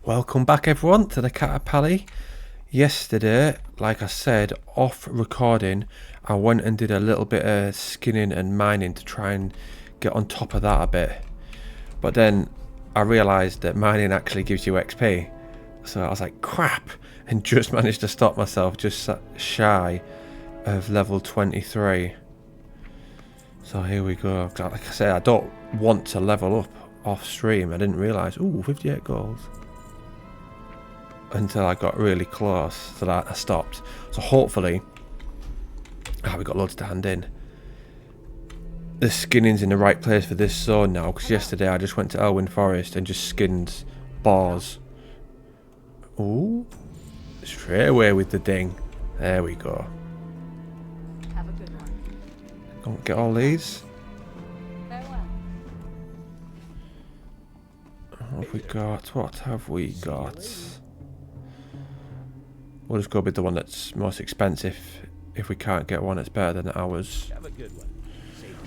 Welcome back everyone to the Catapally. Yesterday, like I said, off recording, I went and did a little bit of skinning and mining to try and get on top of that a bit. But then I realised that mining actually gives you XP. So I was like, crap, and just managed to stop myself just shy of level 23. So here we go. Like I said, I don't want to level up off stream. I didn't realise, ooh, 58 gold. Until I got really close, so that I stopped. So hopefully, we got loads to hand in. The skinning's in the right place for this zone now, because yesterday I just went to Elwyn Forest and just skinned boars. Ooh, straight away with the ding. There we go. Have a good one. Don't get all these. Farewell. What have we got? What have we got? We'll just go with the one that's most expensive if we can't get one that's better than ours.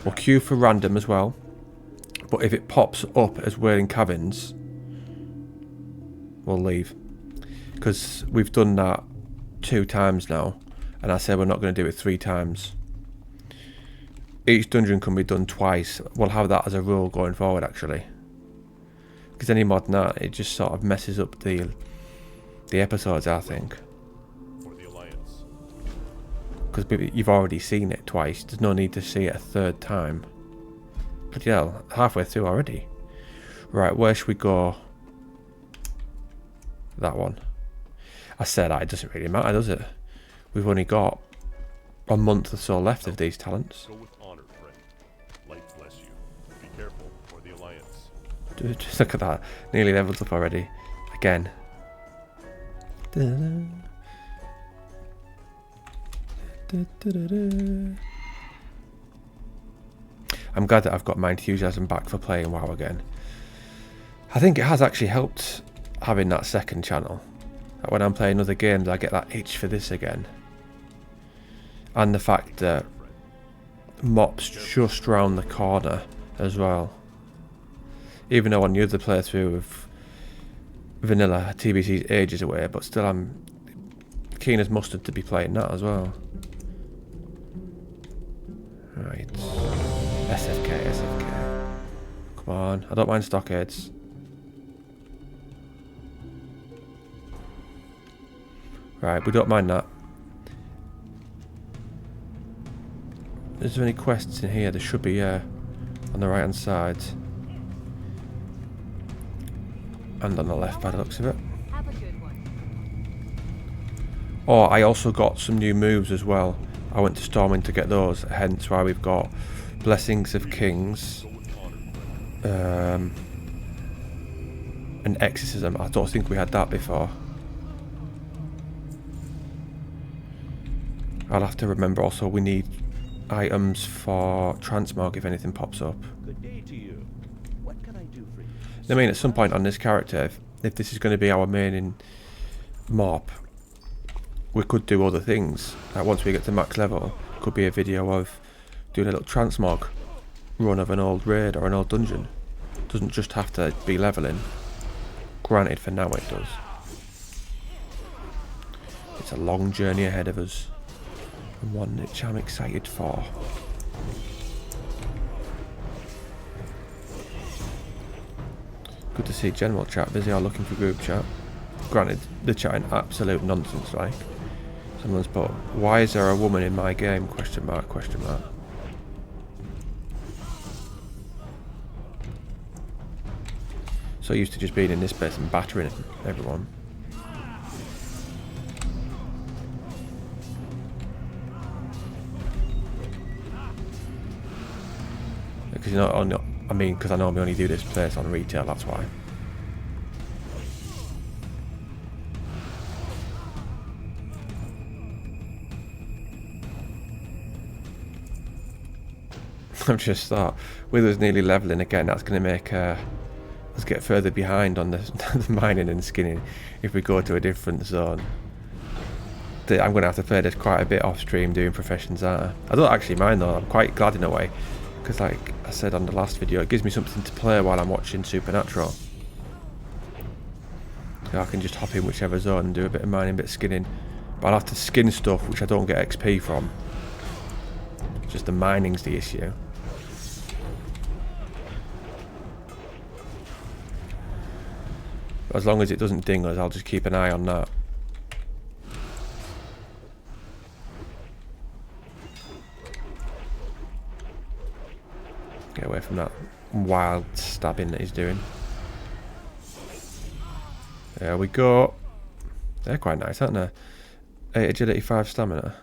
We'll queue for random as well, but if it pops up as we're in cabins, we'll leave. Because we've done that 2 times now, and I said we're not going to do it 3 times. Each dungeon can be done twice. We'll have that as a rule going forward actually. Because any more than that, it just sort of messes up the episodes, I think. Because you've already seen it twice, there's no need to see it a 3rd time. Bloody hell, halfway through already. Right, where should we go? That one. I said that, it doesn't really matter, does it? We've only got a month or so left of these talents. Go with honor, friend. Light bless you. Be careful for the Alliance. Dude, just look at that. Nearly leveled up already. Again. Da-da. I'm glad that I've got my enthusiasm back for playing WoW again. I think it has actually helped having that 2nd channel. Like when I'm playing other games, I get that itch for this again. And the fact that MoP's just round the corner as well. Even though on the other playthrough of Vanilla, TBC's ages away, but still I'm keen as mustard to be playing that as well. Right. SFK. Come on. I don't mind stockades. Right, we don't mind that. Is there any quests in here? There should be, on the right hand side. And on the left by the looks of it. Have a good one. Oh, I also got some new moves as well. I went to Stormwind to get those, hence why we've got Blessings of Kings, and Exorcism. I don't think we had that before. I'll have to remember also we need items for transmog if anything pops up. Good day to you. What can I do for you? I mean, at some point on this character, if this is going to be our main in MoP, we could do other things. Like once we get to max level, could be a video of doing a little transmog run of an old raid or an old dungeon. Doesn't just have to be leveling. Granted, for now it does. It's a long journey ahead of us, and one which I'm excited for. Good to see general chat busy or looking for group chat. Granted, they're chatting absolute nonsense like. Someone's put, why is there a woman in my game? Question mark, question mark. So used to just being in this place and battering everyone. Because you know, I mean, because I normally only do this place on retail, that's why. I've just thought, with us nearly levelling again, that's going to make us get further behind on the mining and skinning if we go to a different zone. I'm going to have to play this quite a bit off stream doing professions, aren't I? I don't actually mind though, I'm quite glad in a way. Because like I said on the last video, it gives me something to play while I'm watching Supernatural. I can just hop in whichever zone and do a bit of mining, a bit of skinning. But I'll have to skin stuff which I don't get XP from. Just the mining's the issue. But as long as it doesn't ding us, I'll just keep an eye on that. Get away from that wild stabbing that he's doing. There we go. They're quite nice, aren't they? 8 agility, 5 stamina.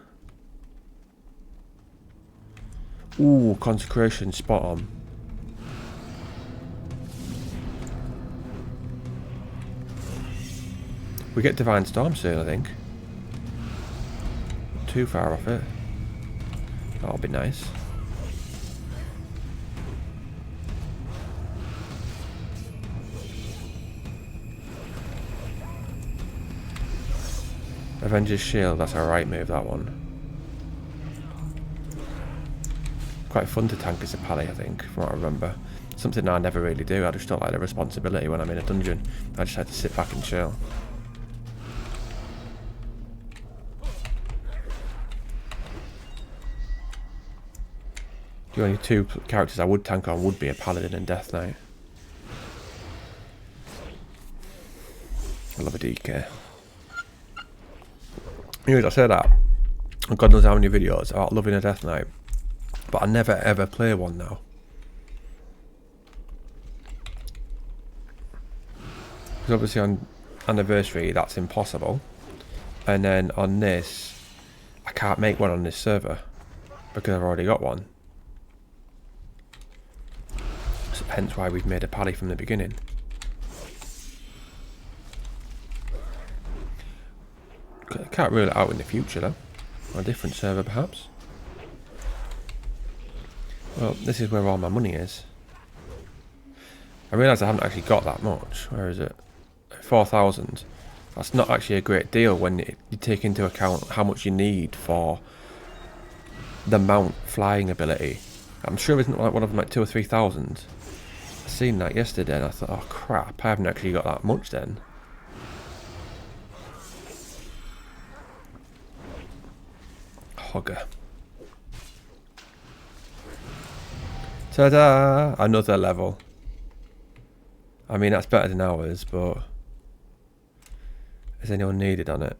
Ooh, consecration, spot on. We get Divine Storm soon, I think. Not too far off it. That'll be nice. Avenger's Shield, that's a right move, that one. Quite fun to tank as a pally, I think, from what I remember. Something I never really do, I just don't like the responsibility when I'm in a dungeon. I just had to sit back and chill. The only two characters I would tank on would be a Paladin and Death Knight. I love a DK. Anyways, I say that, and God knows how many videos about loving a Death Knight, but I never ever play one now. Because obviously on Anniversary that's impossible, and then on this, I can't make one on this server, because I've already got one. So hence why we've made a pally from the beginning. Can't rule it out in the future though. On a different server perhaps. Well, this is where all my money is. I realise I haven't actually got that much. Where is it? 4,000. That's not actually a great deal when you take into account how much you need for the mount flying ability. I'm sure isn't like one of them like 2,000 or 3,000. I seen that yesterday and I thought, oh crap, I haven't actually got that much then. Hogger. Ta-da! Another level. I mean, that's better than ours, but is anyone needed on it?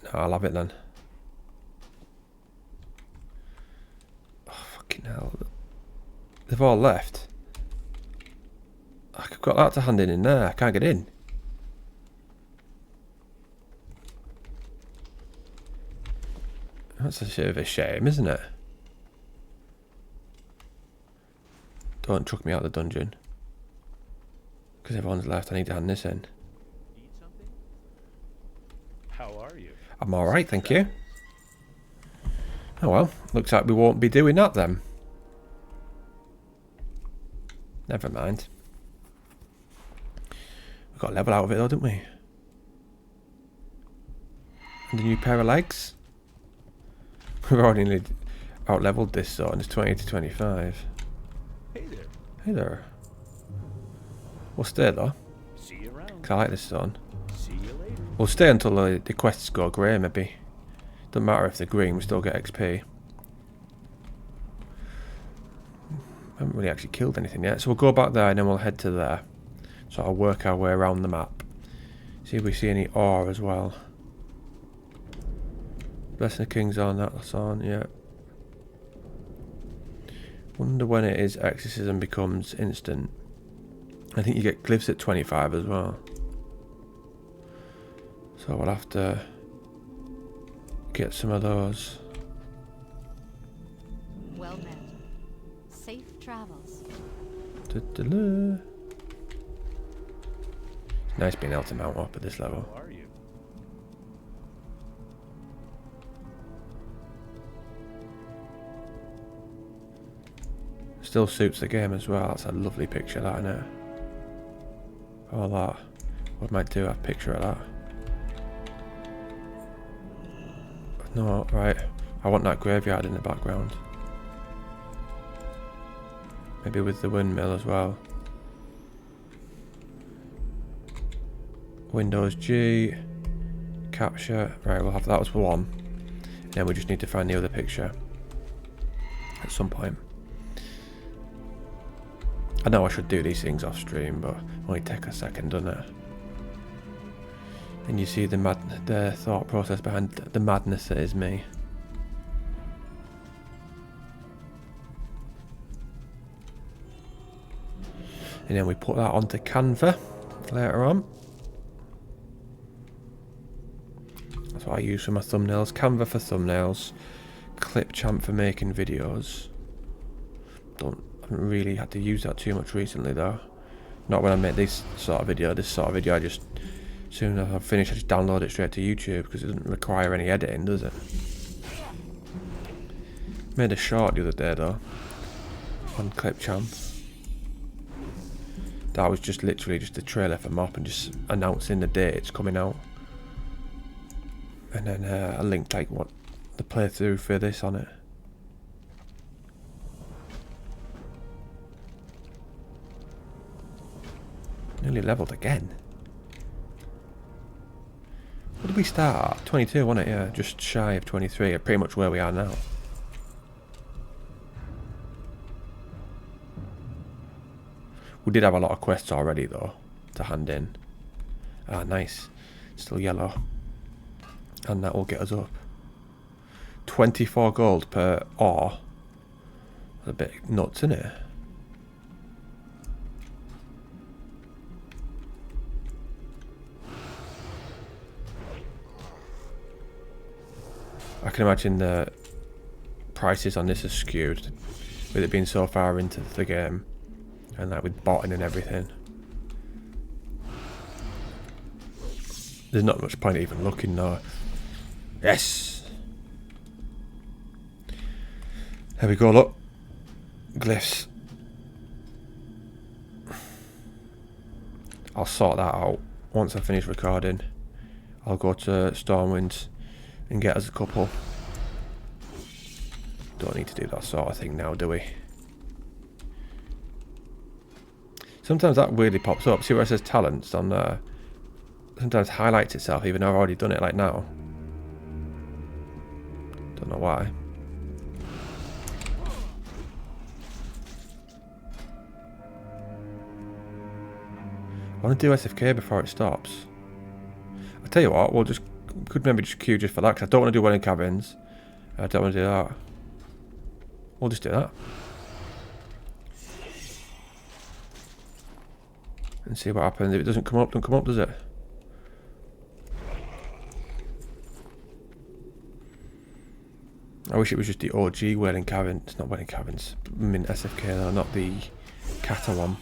No, I'll have it then. Oh, fucking hell. They've all left. I've got that to hand in there. I can't get in. That's a bit of a shame, isn't it? Don't chuck me out of the dungeon. Because everyone's left. I need to hand this in. Need something? How are you? I'm alright, thank you. Oh well, looks like we won't be doing that then. Never mind. We got a level out of it though, didn't we? And a new pair of legs. We've already out-leveled this zone. It's 20 to 25. Hey there. Hey there. We'll stay though. See you around. Cause I like this zone. See you later. We'll stay until the quests go grey maybe. Doesn't matter if they're green, we still get XP. Haven't really actually killed anything yet. So we'll go back there and then we'll head to there. So I'll work our way around the map. See if we see any ore as well. Blessing the King's on, that's on, yeah. Wonder when it is exorcism becomes instant. I think you get glyphs at 25 as well. So we'll have to get some of those. Well met. Safe travels. Da-da-da. Nice being able to mount up at this level. How are you? Still suits the game as well. That's a lovely picture, that, isn't it? All that. What might do a picture of that? No, right. I want that graveyard in the background. Maybe with the windmill as well. Windows G. Capture. Right, we'll have that was one. Then we just need to find the other picture at some point. I know I should do these things off stream, but only take a second, doesn't it? And you see the thought process behind the madness that is me. And then we put that onto Canva later on. That's what I use for my thumbnails. Canva for thumbnails. Clipchamp for making videos. Haven't really had to use that too much recently though. Not when I make this sort of video. This sort of video, I just, as soon as I finish, I just download it straight to YouTube because it doesn't require any editing, does it? Made a short the other day though on Clipchamp. That was just literally just a trailer for MoP and just announcing the date it's coming out. And then I linked like what the playthrough for this on it. Nearly leveled again. What did we start at? 22, wasn't it? Yeah, just shy of 23. Pretty much where we are now. We did have a lot of quests already though to hand in. Ah, nice. Still yellow. And that will get us up. 24 gold per ore. That's a bit nuts, isn't it? I can imagine the prices on this are skewed with it being so far into the game. And like with botting and everything. There's not much point even looking though. Yes! There we go, look. Glyphs. I'll sort that out once I finish recording. I'll go to Stormwinds and get us a couple. Don't need to do that sort of thing now, do we? Sometimes that weirdly pops up. See where it says talents on there? Sometimes highlights itself even though I've already done it, like now. Don't know why. I want to do SFK before it stops. I'll tell you what, we'll just could maybe just queue just for that because I don't want to do well in cabins. I don't want to do that. We'll just do that. And see what happens. If it doesn't come up, don't come up, does it? I wish it was just the OG Whaling Cabin. It's not Whaling Cabins. I mean SFK though, not the Kata one.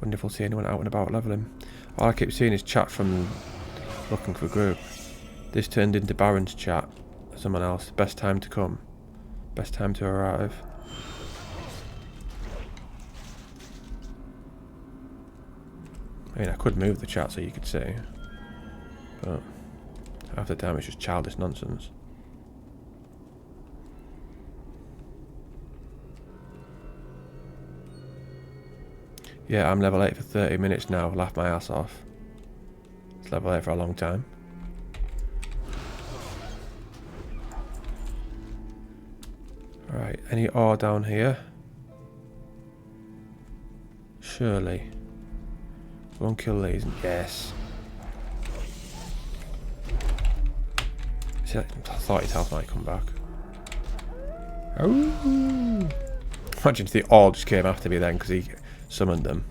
Wonder if we'll see anyone out and about leveling. All I keep seeing is chat from looking for a group. This turned into Baron's chat. Someone else. Best time to come. Best time to arrive. I mean, I could move the chat so you could see. But half the time it's just childish nonsense. Yeah, I'm level 8 for 30 minutes now. Laugh my ass off. It's level 8 for a long time. Right, any ore down here? Surely. Won't kill these. Yes. See, I thought his health might come back. Oh! Imagine if they all just came after me then because he summoned them.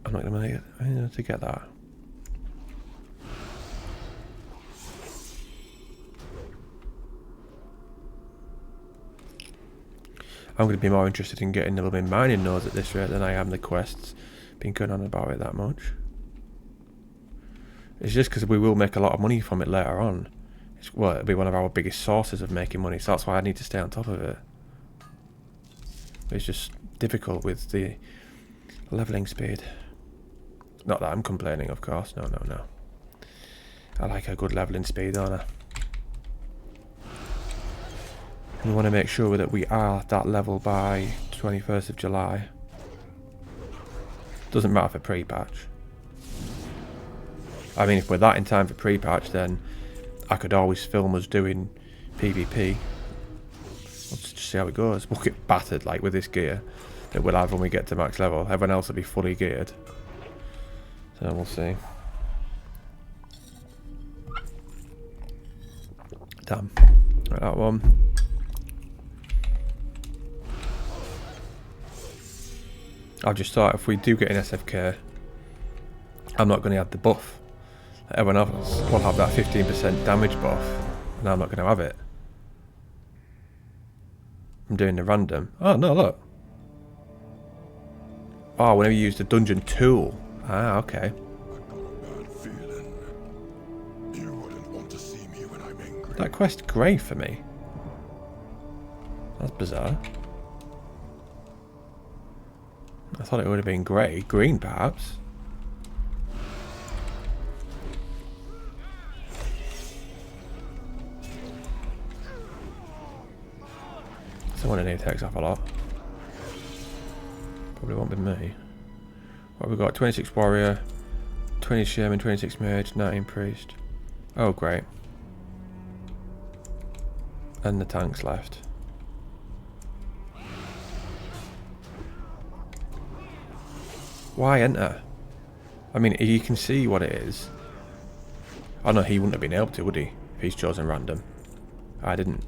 I'm not going to get that. I'm going to be more interested in getting the Luminous mining nodes at this rate than I am the quests. Been going on about it that much. It's just because we will make a lot of money from it later on. Well, it'll be one of our biggest sources of making money, so that's why I need to stay on top of it. It's just difficult with the leveling speed. Not that I'm complaining, of course. No, no, no. I like a good leveling speed, don't I? We want to make sure that we are that level by 21st of July. Doesn't matter for pre-patch. I mean, if we're that in time for pre-patch, then I could always film us doing PvP. Let's just see how it goes. We'll get battered, like, with this gear that we'll have when we get to max level. Everyone else will be fully geared. So we'll see. Damn. Right, that one. I've just thought if we do get an SFK, I'm not going to have the buff. Everyone else will have that 15% damage buff, and I'm not going to have it. I'm doing the random. Oh, no, look. Oh, whenever you use the dungeon tool. Ah, okay. That quest grey for me. That's bizarre. I thought it would have been grey. Green, perhaps. Someone in here takes off a lot. Probably won't be me. What have we got? 26 warrior, 20 shaman, 26 mage, 19 priest. Oh, great. And the tanks left. Why enter? I mean, you can see what it is. Oh no, he wouldn't have been able to, would he? If he's chosen random. I didn't.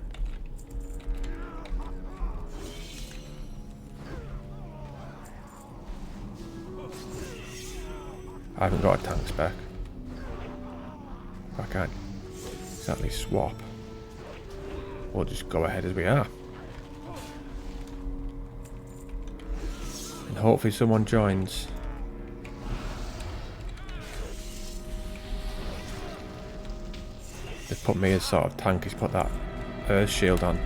I haven't got a tank spec. I can't exactly swap. We'll just go ahead as we are. And hopefully someone joins. They've put me as sort of tank. He's put that earth shield on.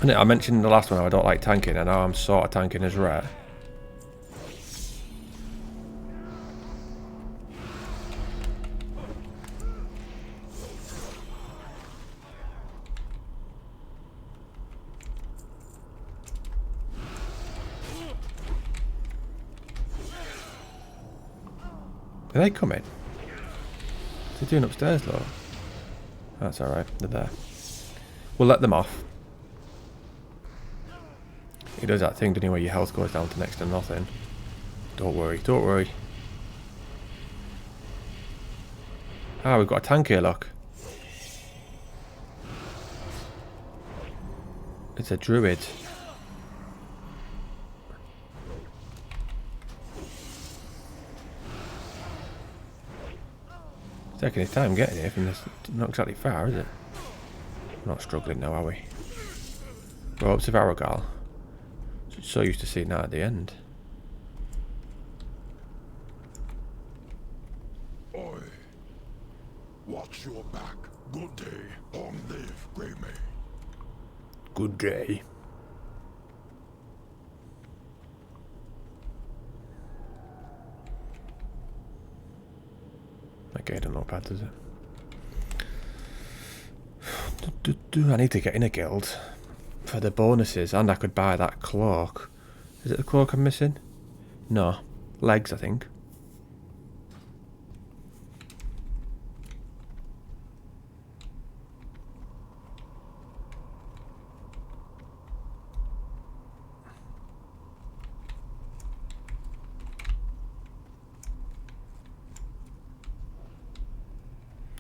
And I mentioned in the last one I don't like tanking, and now I'm sort of tanking as rare. Are they coming? What's he doing upstairs, though? That's alright, they're there. We'll let them off. He does that thing, doesn't he, where your health goes down to next to nothing. Don't worry, don't worry. Ah, we've got a tank here, look. It's a druid. Taking his time getting here from this. Not exactly far, is it? We're not struggling now, are we? Ropes of Aragal. So used to seeing that at the end. Oi! Watch your back. Good day. Long live, Grey May. Good day. Okay, I don't know bad, does it? I need to get in a guild for the bonuses, and I could buy that cloak. Is it the cloak I'm missing? No. Legs, I think.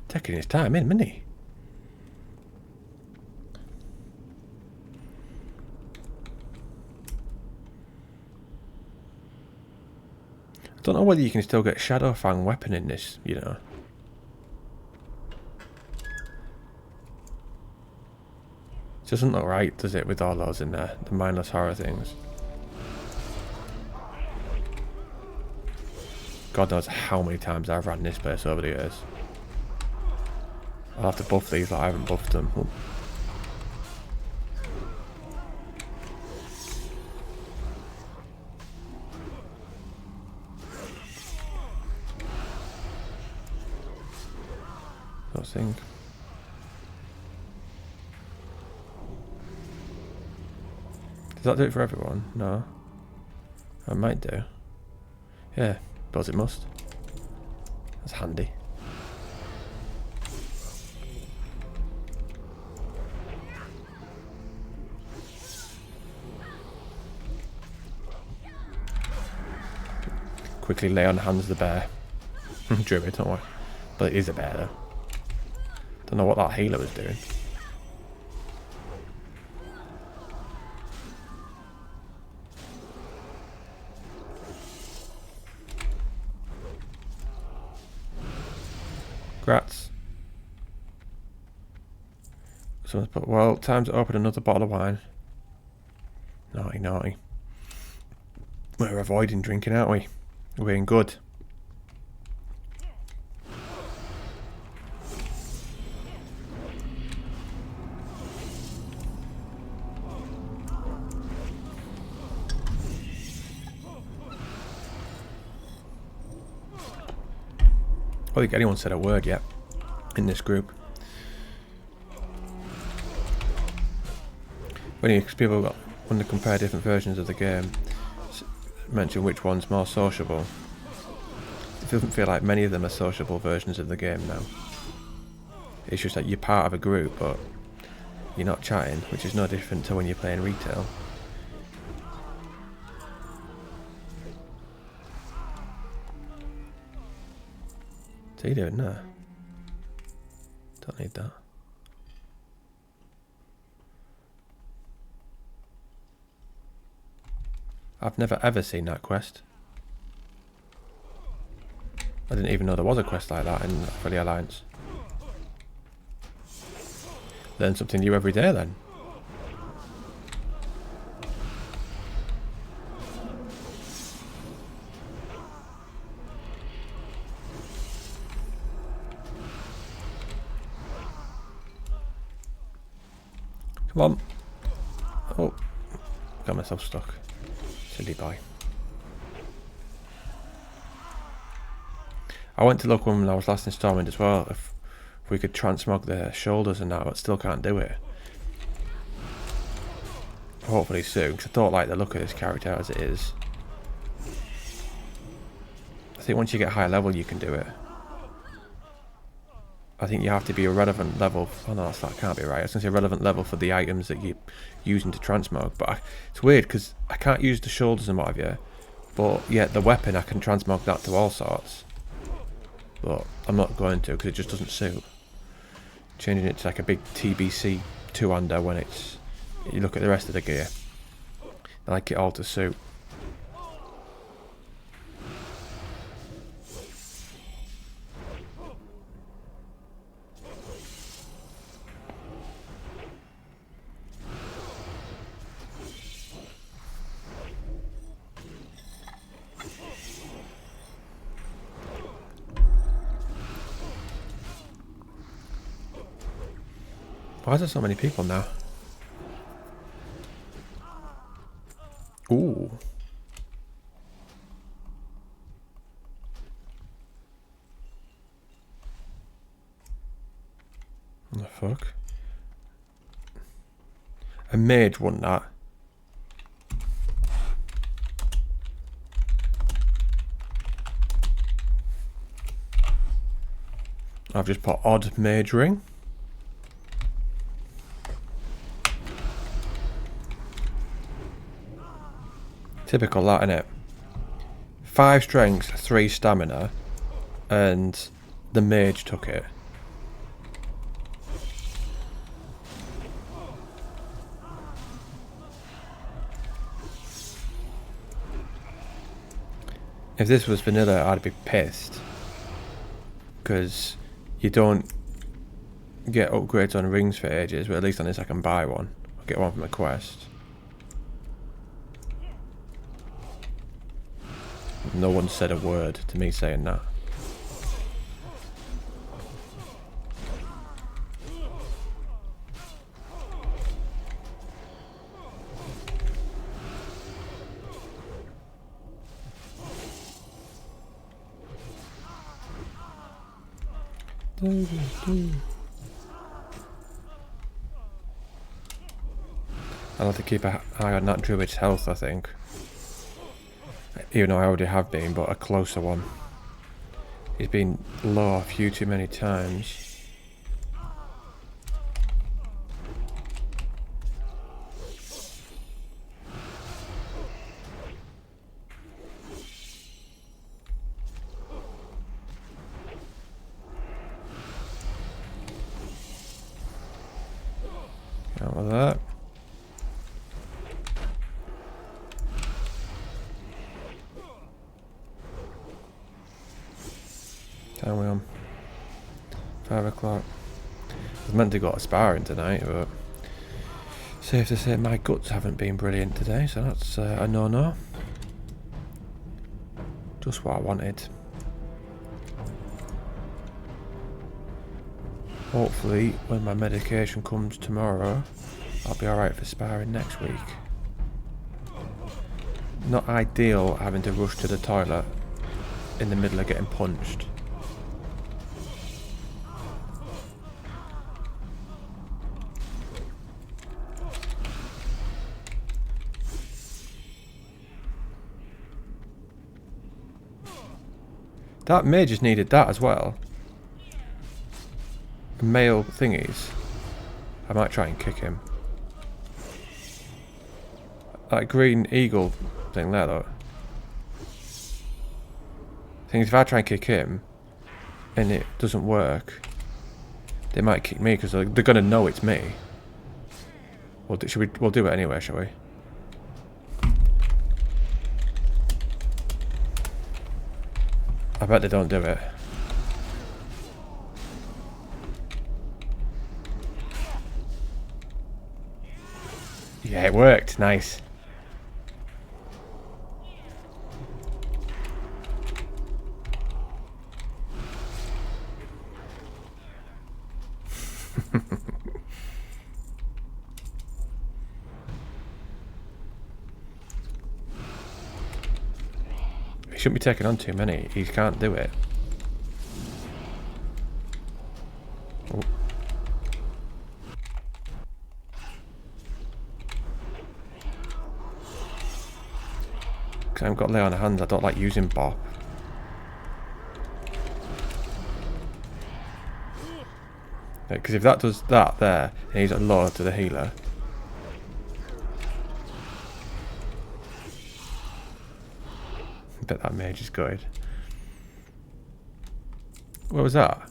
Taking his time in, isn't he? I don't know whether you can still get Shadowfang weapon in this, you know. It doesn't look right, does it, with all those in there, the mindless horror things. God knows how many times I've ran this place over the years. I'll have to buff these, but I haven't buffed them. Oh. don't think. Does that do it for everyone? No. I might do. Yeah, but it must. That's handy. Quickly lay on hands the bear. Druid, don't worry. But it is a bear though. Don't know what that healer was doing. Grats. Someone's put, well, time to open another bottle of wine. Naughty, naughty. We're avoiding drinking, aren't we? We're in good. I don't think anyone said a word yet in this group. When people want to compare different versions of the game, mention which one's more sociable. It doesn't feel like many of them are sociable versions of the game now. It's just that you're part of a group, but you're not chatting, which is no different to when you're playing retail. What's he doing there? Don't need that. I've never ever seen that quest. I didn't even know there was a quest like that for the Alliance. Learn something new every day then. Come on. Oh, got myself stuck. Silly boy. I went to look when I was last installing as well if we could transmog the shoulders and that, but still can't do it. Hopefully soon, because I don't like the look of this character as it is. I think once you get higher level you can do it. I think you have to be a relevant level. Oh no, that can't be right. I was going to say relevant level for the items that you're using to transmog. But it's weird because I can't use the shoulders and what have you. But yet the weapon, I can transmog that to all sorts. But I'm not going to because it just doesn't suit. Changing it to like a big TBC two-hander when it's... You look at the rest of the gear. I like it all to suit. Why is there so many people now? Ooh. What the fuck? A mage wouldn't that. I've just put odd mage ring. Typical that, innit? 5 strength, 3 stamina, and the mage took it. If this was vanilla, I'd be pissed. Because you don't get upgrades on rings for ages, but at least on this I can buy one. I'll get one from a quest. No one said a word to me saying that. I'll have to keep an eye on that druid's health, I think. Even though I already have been, but a closer one. He's been low a few too many times. Out with that. Time we on? 5 o'clock. I was meant to go to sparring tonight, but safe to say my guts haven't been brilliant today, so that's a no-no. Just what I wanted. Hopefully, when my medication comes tomorrow, I'll be alright for sparring next week. Not ideal having to rush to the toilet in the middle of getting punched. That may just needed that as well. Male thingies. I might try and kick him. That green eagle thing there though. Thing is, if I try and kick him and it doesn't work, they might kick me because they're gonna know it's me. We'll do it anyway, shall we? I bet they don't do it. Yeah, it worked. Nice. He shouldn't be taking on too many. He can't do it. Oh. Because I've got lay on hands, I don't like using bop. Because if that does that there, and he's low to the healer. I bet that mage is good. What was that?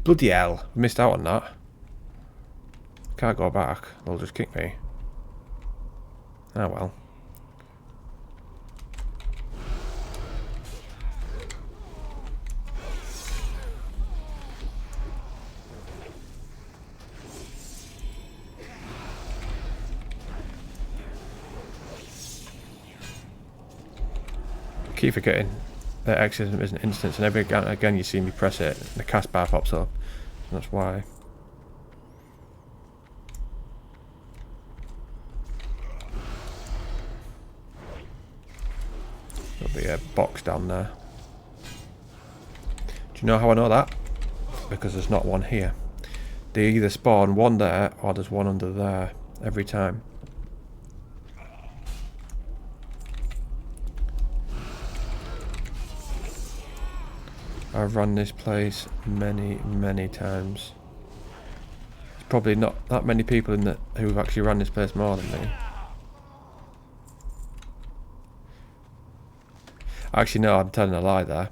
Bloody hell, missed out on that. Can't go back, they'll just kick me. Ah well. Keep forgetting that Exorcism is an instance, and every again you see me press it, the cast bar pops up. That's why. There'll be a box down there. Do you know how I know that? Because there's not one here. They either spawn one there or there's one under there every time. I've run this place many times. There's probably not that many people in who've actually run this place more than me. Actually, no, I'm telling a lie there.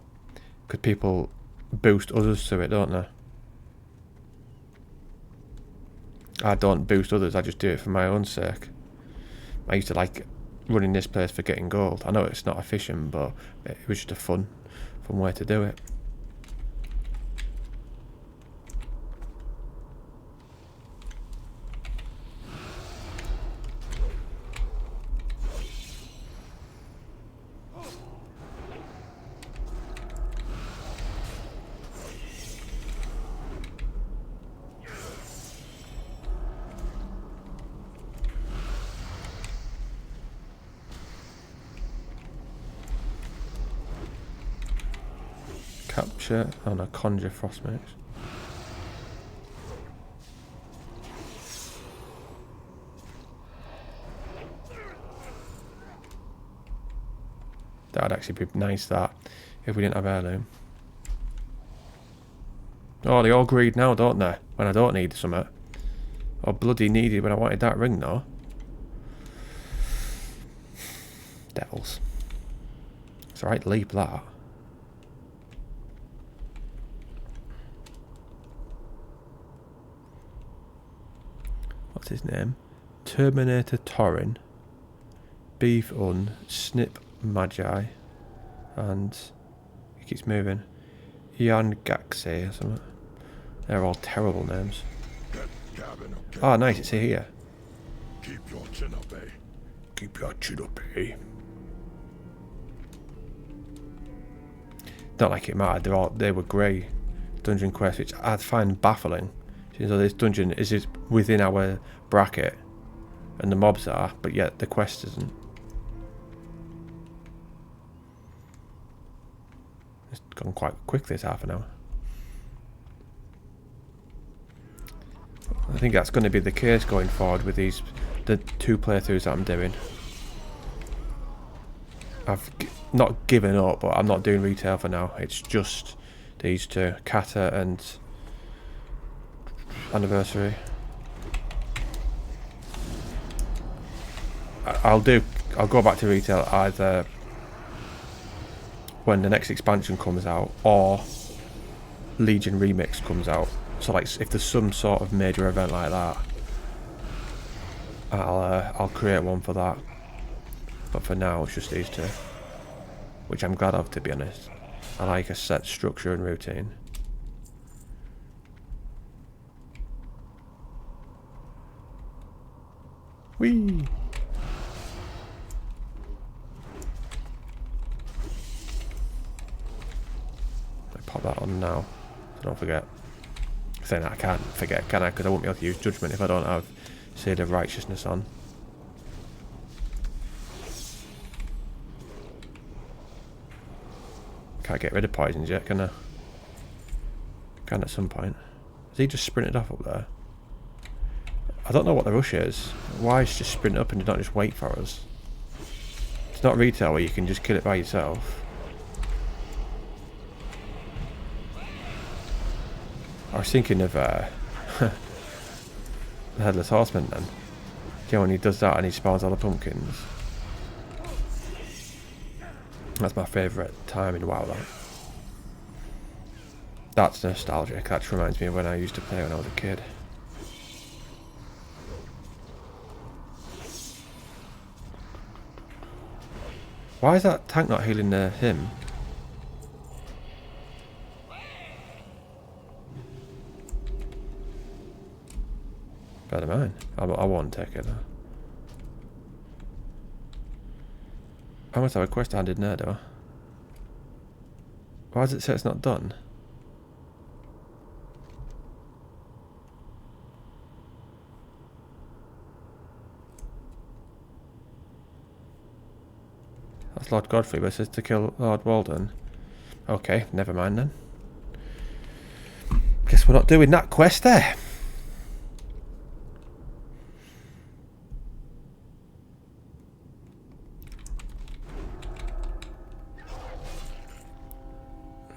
Because people boost others to it, don't they? I don't boost others, I just do it for my own sake. I used to like running this place for getting gold. I know it's not efficient, but it was just a fun way to do it. Capture. Oh no, conjure frostmates. That'd actually be nice, that, if we didn't have heirloom. Oh, they all greed now, don't they? When I don't need something. Or bloody needed when I wanted that ring, though. Devils. It's alright, leap that. What's his name? Terminator Torin. Beef Un. Snip Magi. And he keeps moving. Jan Gaxe or something. They're all terrible names. Ah, nice, it's here. Keep your chin up, eh? Keep your chin up, eh? Not like it mattered. They were grey dungeon quests, which I find baffling. So this dungeon is just within our bracket, and the mobs are, but yet the quest isn't. It's gone quite quick, this half an hour. I think that's going to be the case going forward with the 2 playthroughs that I'm doing. I've not given up, but I'm not doing retail for now. It's just these 2, Kata and Anniversary. I'll go back to retail either when the next expansion comes out or Legion Remix comes out. So like if there's some sort of major event like that, I'll create one for that. But for now it's just these 2, which I'm glad of, to be honest. I like a set structure and routine. Whee! I pop that on now, so don't forget. Saying that I can't forget, can I? Because I won't be able to use judgment if I don't have Shade of Righteousness on. Can't get rid of poisons yet, can I? Can at some point. Has he just sprinted off up there? I don't know what the rush is. Why is just sprint up and not just wait for us? It's not retail where you can just kill it by yourself. I was thinking of the Headless Horseman then. You know, when he does that and he spawns all the pumpkins. That's my favourite time in WoW, that. That's nostalgic. That just reminds me of when I used to play when I was a kid. Why is that tank not healing him? Better mine. I won't take it though. I must have a quest handed there though. Why does it say it's not done? That's Lord Godfrey, but it says to kill Lord Walden. Okay, never mind then. Guess we're not doing that quest there.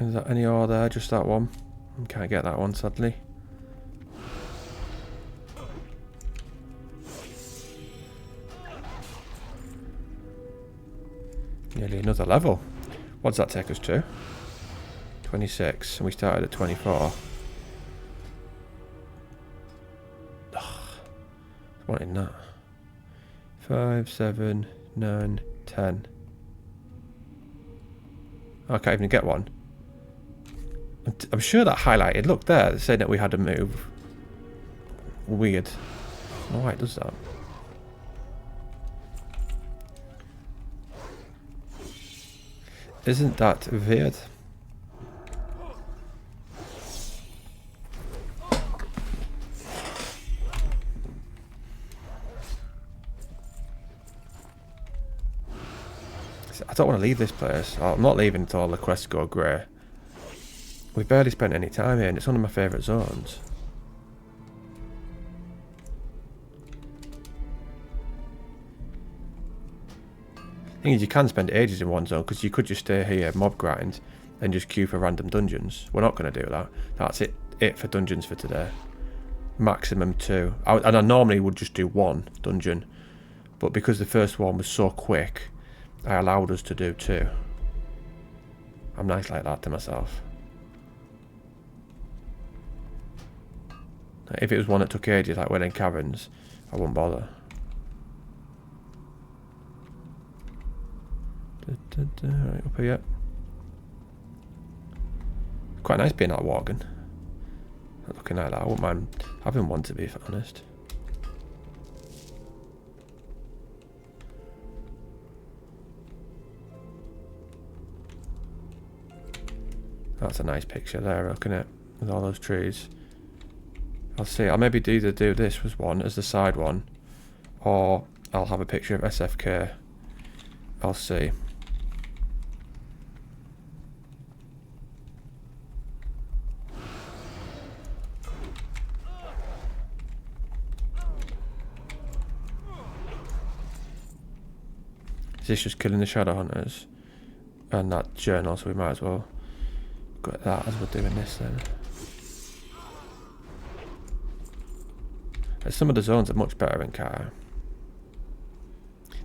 Is that any ore there? Just that one? Can't get that one, sadly. Nearly another level. What does that take us to? 26, and we started at 24. Ugh, wanting that. 5, 7, 9, 10. Oh, I can't even get one. I'm sure that highlighted. Look there, saying that we had a move. Weird. I don't know why it does that. Isn't that weird? I don't want to leave this place. I'm not leaving until all the quests go grey. We've barely spent any time here, and it's one of my favourite zones. Thing is, you can spend ages in one zone because you could just stay here, mob grind, and just queue for random dungeons. We're not going to do that. That's it for dungeons for today. Maximum 2. And I normally would just do 1 dungeon, but because the first one was so quick, I allowed us to do 2. I'm nice like that to myself. If it was one that took ages, like Welling Caverns, I wouldn't bother. Right, up here. Quite nice being at Worgen. Looking like that, I wouldn't mind having one, to be honest. That's a nice picture there, looking at with all those trees. I'll see. I'll maybe either do this as one as the side one, or I'll have a picture of SFK. I'll see. Is this just killing the shadow hunters? And that journal, so we might as well get that as we're doing this then. Some of the zones are much better in Kata.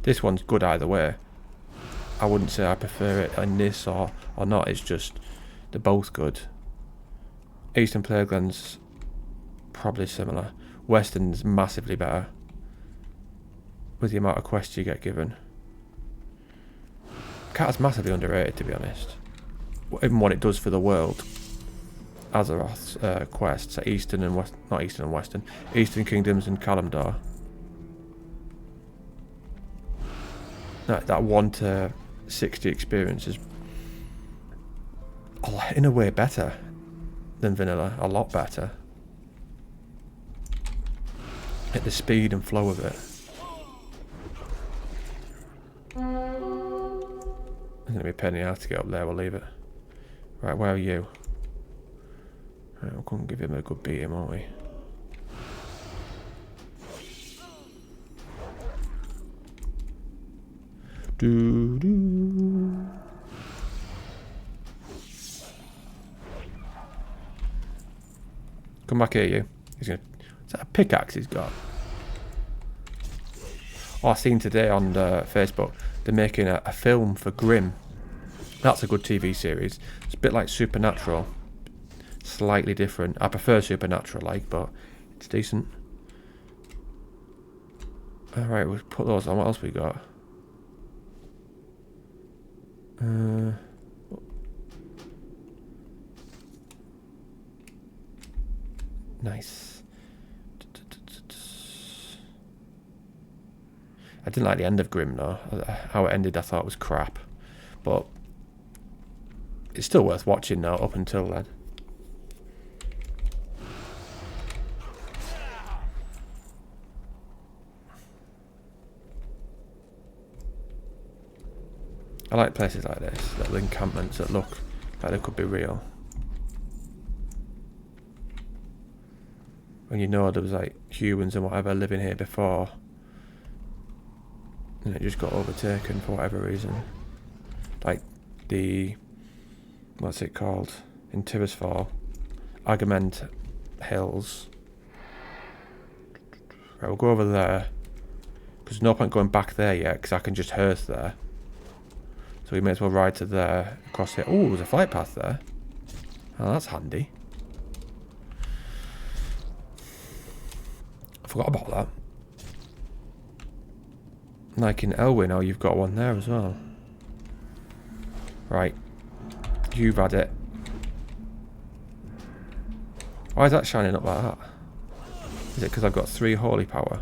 This one's good either way. I wouldn't say I prefer it in this or not, it's just they're both good. Eastern Plaguelands probably similar. Western's massively better with the amount of quests you get given. Kata's massively underrated, to be honest. Even what it does for the world. Azeroth's quests at Eastern and West, not Eastern and Western, Eastern Kingdoms and Kalimdor. That 1 to 60 experience is in a way better than vanilla, a lot better. At the speed and flow of it. It's going to be a pain in the ass to get up there, we'll leave it. Right, where are you? Right, we'll come and give him a good beating, won't we? Do do. Come back here, you. He's gonna. Is that a pickaxe he's got? Oh, I seen today on Facebook they're making a film for Grimm. That's a good TV series. It's a bit like Supernatural, slightly different. I prefer Supernatural, but it's decent. All right, we'll put those on. What else we got? Nice. I didn't like the end of Grimm though. How it ended I thought was crap. But it's still worth watching now up until then. I like places like this, little encampments that look like they could be real. When you know there was like humans and whatever living here before, and it just got overtaken for whatever reason. Like the, what's it called, in Tirisfal, Agament Hills. Right, we'll go over there, because there's no point going back there yet, because I can just hearth there. So we may as well ride to there, across here. Oh, there's a flight path there. Oh, that's handy. I forgot about that. Like in Elwyn, oh, you've got one there as well. Right. You've had it. Why is that shining up like that? Is it because I've got 3 holy power?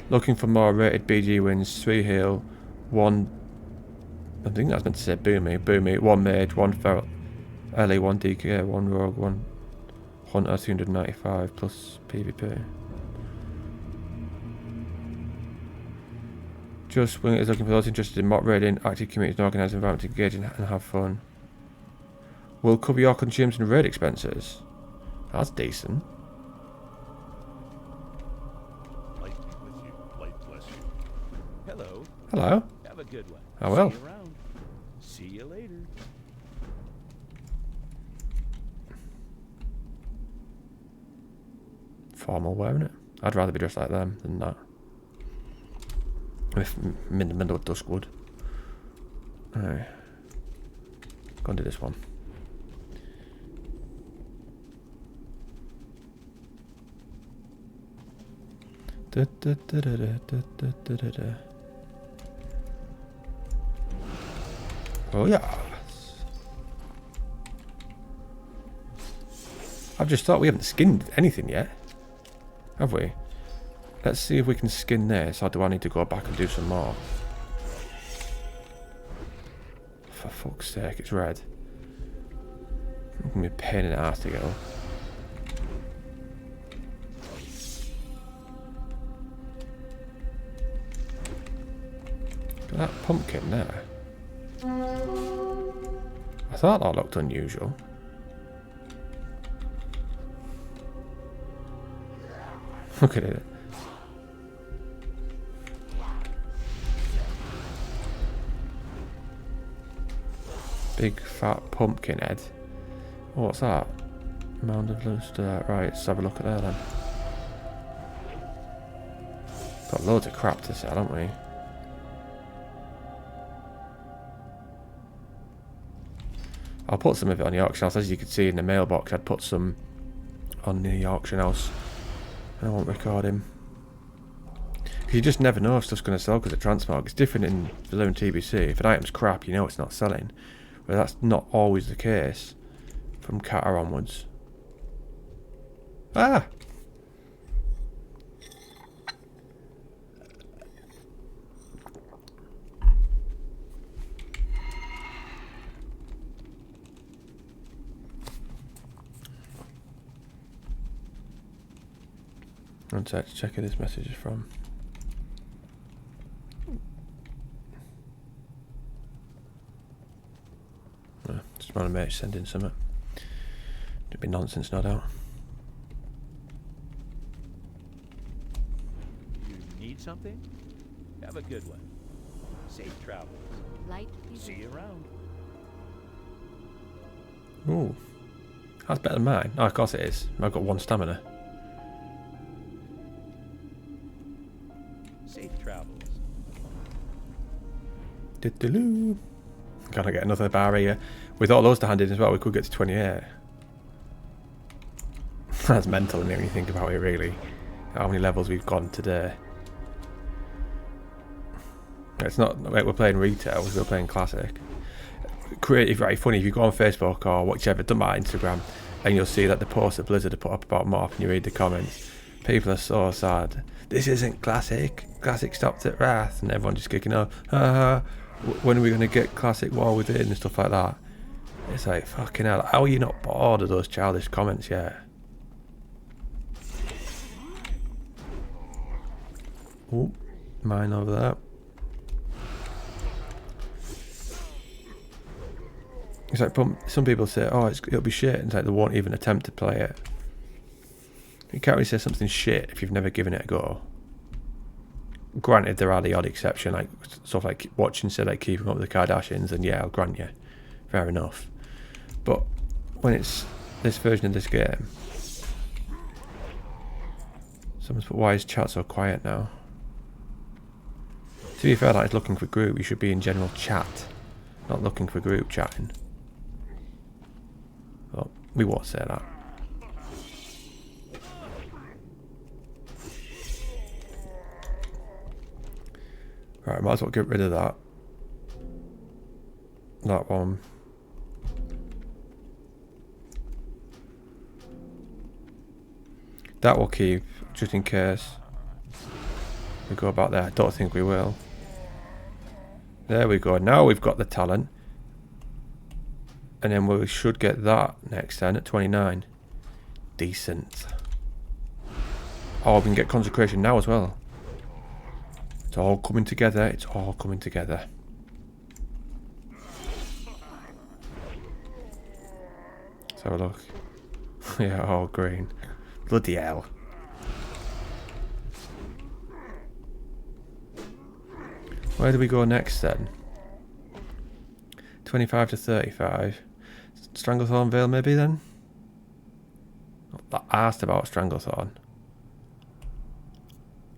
Looking for more rated BG wins, 3 heal, 1... I think that's meant to say boomy, 1 mage, 1 feral, LE, 1 DK, 1 rogue, 1 hunter, 295 plus PvP. Just Wing is looking for those interested in MoP raiding, active communities and organised environment to engage in and have fun. We'll cover your consumes and raid expenses. That's decent. Light be with you. Light bless you. Hello. Hello. Have a good one. I will. See you around. See you later. Formal wearing it. I'd rather be dressed like them than that. If I'm in the middle of Duskwood. Alright. Go and do this one. Oh yes. I've just thought we haven't skinned anything yet. Have we? Let's see if we can skin this, or do I need to go back and do some more? For fuck's sake, it's red. It's gonna be a pain in the ass to go. Look at that pumpkin there. I thought that looked unusual. Look at it. Big fat pumpkin head. Oh, what's that? Mound of loose dirt. Right, let's have a look at that then. Got loads of crap to sell, haven't we? I'll put some of it on the auction house. As you can see in the mailbox, I'd put some on the auction house. I won't record him. Because you just never know if stuff's going to sell because of Transmog. It's different in Valor and TBC. If an item's crap, you know it's not selling. But that's not always the case from Cata onwards. Ah! One sec, check who this message is from. No, just my mate sending something. It'd be nonsense, no doubt. You need something? Have a good one. Safe travels. Light be See with you around. Ooh. That's better than mine. Oh, of course it is. I've got 1 stamina. Safe travels. Diddaloo. Gotta get another bar here. With all those to hand in as well, we could get to 28. That's mental when you think about it, really. How many levels we've gone today. It's not like we're playing retail, we're playing classic. Creative, very funny. If you go on Facebook or whichever, doesn't matter, Instagram, and you'll see that the post that Blizzard have put up about MoP, and you read the comments. People are so sad. This isn't classic. Classic stopped at Wrath, and everyone just kicking off. When are we going to get classic War Within and stuff like that? It's like, fucking hell, how are you not bored of those childish comments yet? Oh, mine over there. It's like, some people say, oh, it'll be shit, and it's like they won't even attempt to play it. You can't really say something's shit if you've never given it a go. Granted, there are the odd exception, like stuff like watching, say, like Keeping Up with the Kardashians, and yeah, I'll grant you, fair enough. But when it's this version of this game, someone's put, why is chat so quiet now? To be fair, that is looking for group. You should be in general chat, not looking for group chatting. Well, we won't say that. Right, might as well get rid of that. That one. That will keep, just in case we go about there. I don't think we will. There we go. Now we've got the talent. And then we should get that next then at 29. Decent. Oh, we can get consecration now as well. It's all coming together. It's all coming together. Let's have a look. Yeah, all green. Bloody hell. Where do we go next then? 25 to 35. Stranglethorn Vale maybe then? I asked about Stranglethorn.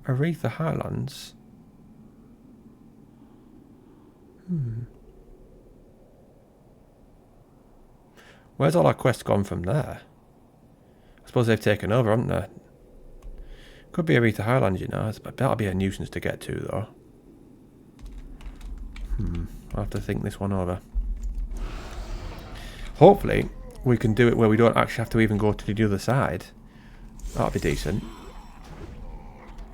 Aretha Highlands? Where's all our quests gone from there? I suppose they've taken over, haven't they? Could be Aretha Highlands, you know. That'll be a nuisance to get to, though. I'll have to think this one over. Hopefully, we can do it where we don't actually have to even go to the other side. That'll be decent.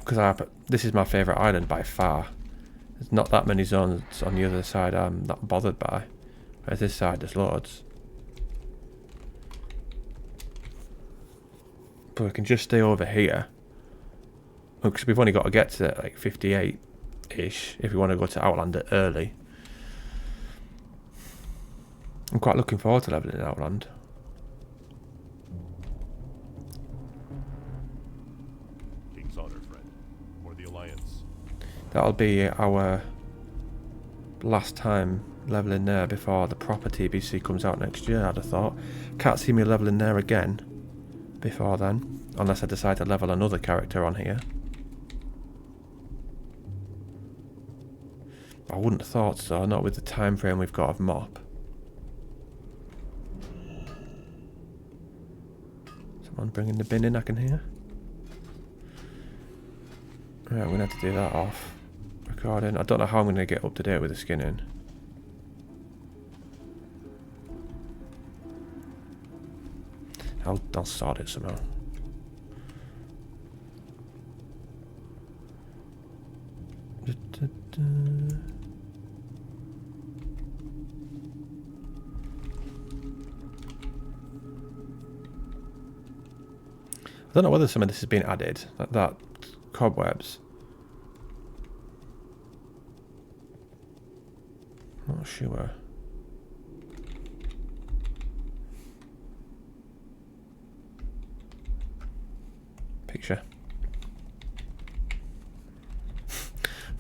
Because this is my favourite island by far. There's not that many zones on the other side I'm not bothered by. Whereas this side, there's loads. But we can just stay over here. Because we've only got to get to like 58-ish if we want to go to Outlander early. I'm quite looking forward to leveling Outland. King's honor, friend. Or the Alliance. That'll be our last time leveling there before the proper TBC comes out next year, I'd have thought. Can't see me leveling there again before then. Unless I decide to level another character on here. I wouldn't have thought so, not with the time frame we've got of MoP. Someone bringing the bin in, I can hear. Right, I'm going to have to do that off. Recording. I don't know how I'm going to get up to date with the skinning. I'll sort it somehow. I don't know whether some of this has been added, like that cobwebs. Not sure. Picture.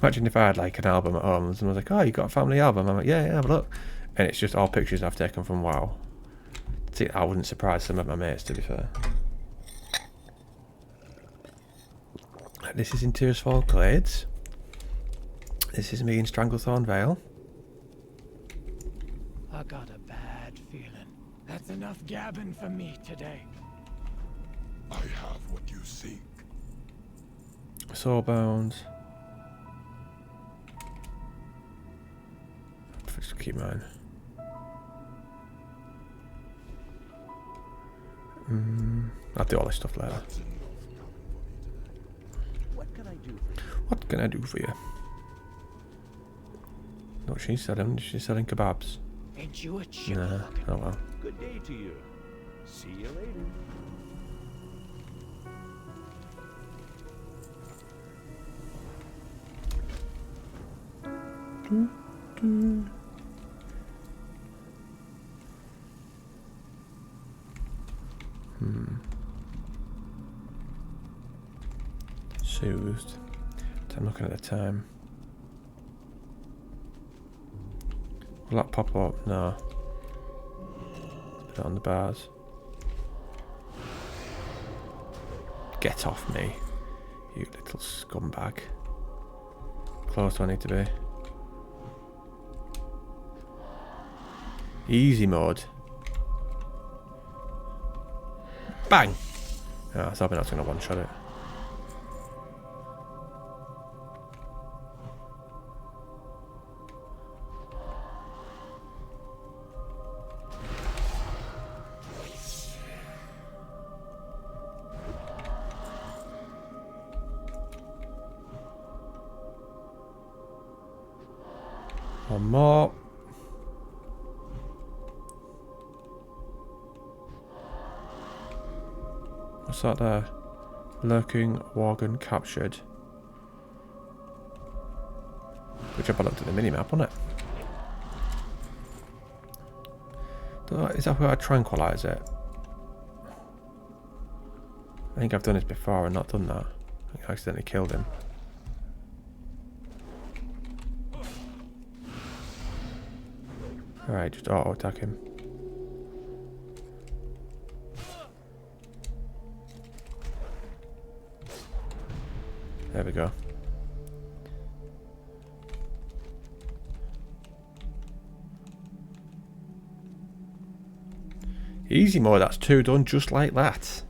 Imagine if I had like an album at home and someone was like, "Oh, you got a family album?" I'm like, "Yeah, have a look." And it's just all pictures I've taken from WoW. See, I wouldn't surprise some of my mates, to be fair. This is in Tearsfall Glades. This is me in Stranglethorn Vale. I got a bad feeling. That's enough gabbing for me today. I have what you seek. Soulbound. Just keep mine. I'll do all this stuff later. That's enough coming for me today. What can I do for you? What can I do for you? What she's selling? She's selling kebabs. Ain't you a chip? Nah. Oh well. Good day to you. See you later. Soothed. I'm looking at the time. Will that pop up? No. Put it on the bars. Get off me, you little scumbag. Close do I need to be? Easy mode. Bang! Oh, I was hoping I was going to one-shot it. One more. What's that there? Lurking Worgen captured. Good job I looked at the minimap, wasn't it? Is that where I tranquilise it? I think I've done this before and not done that. I think I accidentally killed him. Alright, just auto attack him. There we go. Easy mode, that's 2 done just like that.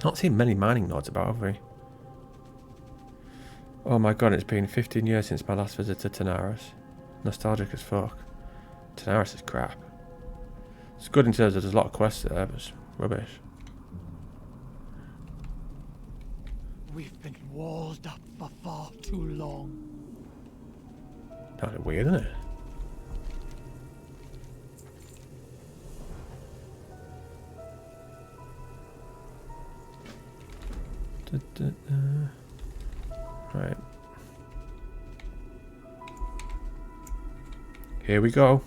Not seen many mining nodes about, have we? Oh my god, it's been 15 years since my last visit to Tanaris. Nostalgic as fuck. Tanaris is crap. It's good in terms of there's a lot of quests there, but it's rubbish. We've been walled up for far too long. Kind of weird, isn't it? Right. Here we go.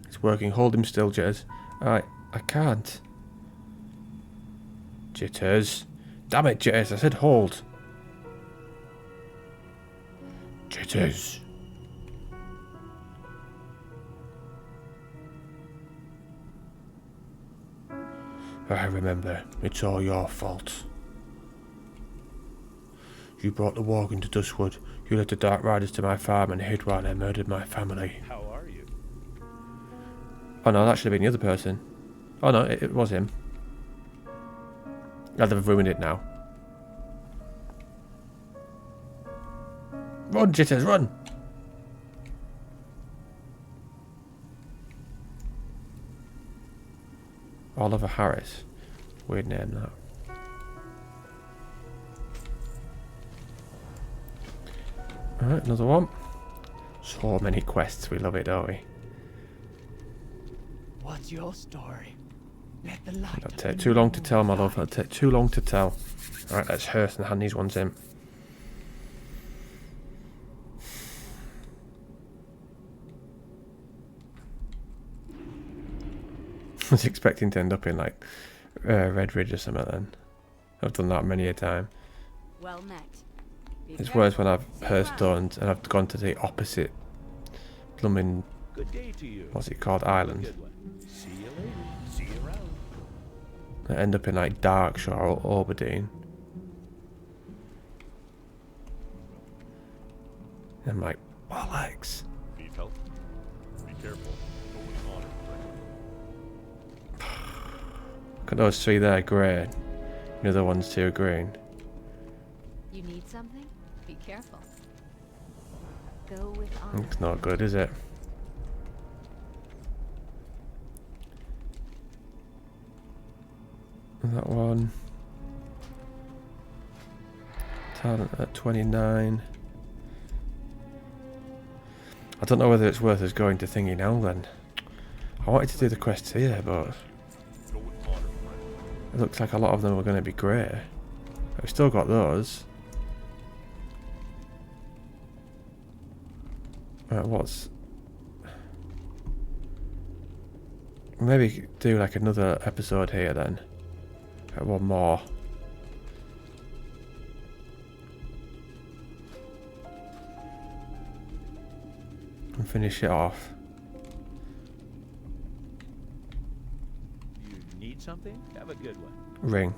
It's working. Hold him still, Jez. I can't. Jitters. Damn it, Jez. I said hold. Jitters. I remember. It's all your fault. You brought the warg into Duskwood. You led the Dark Riders to my farm and hid while they murdered my family. How are you? Oh no, that should have been the other person. Oh no, it was him. I've ruined it now. Run, Jitters, run! Oliver Harris. Weird name, that. Alright, another one. So many quests, we love it, don't we? What's your story? Let the light. It'll take too long to tell, my love. It'll take too long to tell. Alright, let's hearse and hand these ones in. I was expecting to end up in like Red Ridge or something then. I've done that many a time. Well met. Be It's careful. worse when I've Stay hearse around. done and I've gone to the opposite blooming, Good day to you. what's it called, Have a island. good one. See you later. See you around. I end up in like Darkshire or Aberdeen. And I'm like, bollocks. Need help? Be careful. Go with honor, friend. Look at those 3 there, grey. The other one's 2 green. You need something? Be careful. Go with honor. It's not good, is it? That one. Talent at 29. I don't know whether it's worth us going to thingy now then. I wanted to do the quests here, but Go with honor, friend. it looks like a lot of them are going to be grey. We've still got those. Right, what's... Maybe do like another episode here then. One more. And finish it off. You need something? Have a good one. Ring.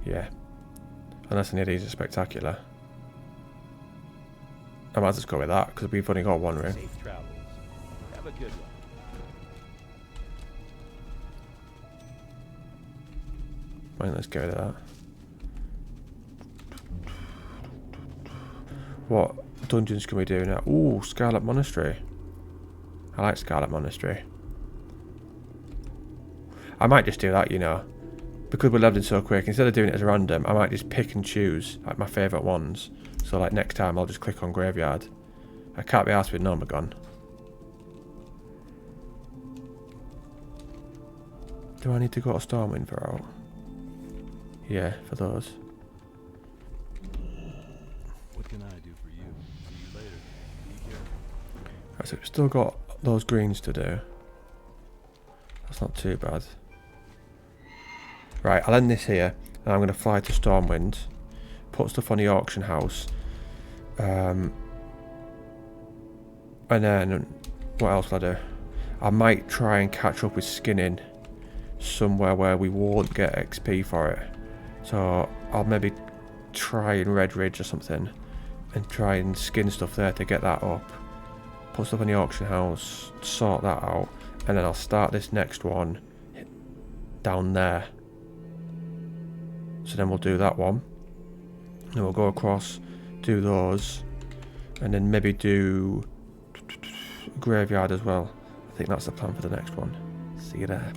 Yeah. Unless any of these are spectacular. I might just go with that, because we've only got one ring. Safe travels. Have a good one. Right, let's go with that. What dungeons can we do now? Ooh, Scarlet Monastery. I like Scarlet Monastery. I might just do that, you know. Because we're leveling so quick, instead of doing it as random, I might just pick and choose like my favourite ones. So like next time I'll just click on Graveyard. I can't be asked with Nomagon. Do I need to go to Stormwind for out? Yeah, for those. What can I do for you? See you later. Be careful. Right, so we've still got those greens to do. That's not too bad. Right, I'll end this here, and I'm going to fly to Stormwind, put stuff on the auction house, and then what else will I do? I might try and catch up with skinning somewhere where we won't get XP for it. So I'll maybe try in Red Ridge or something and try and skin stuff there to get that up. Put stuff in the auction house, sort that out, and then I'll start this next one down there. So then we'll do that one. Then we'll go across, do those, and then maybe do Graveyard as well. I think that's the plan for the next one. See you there.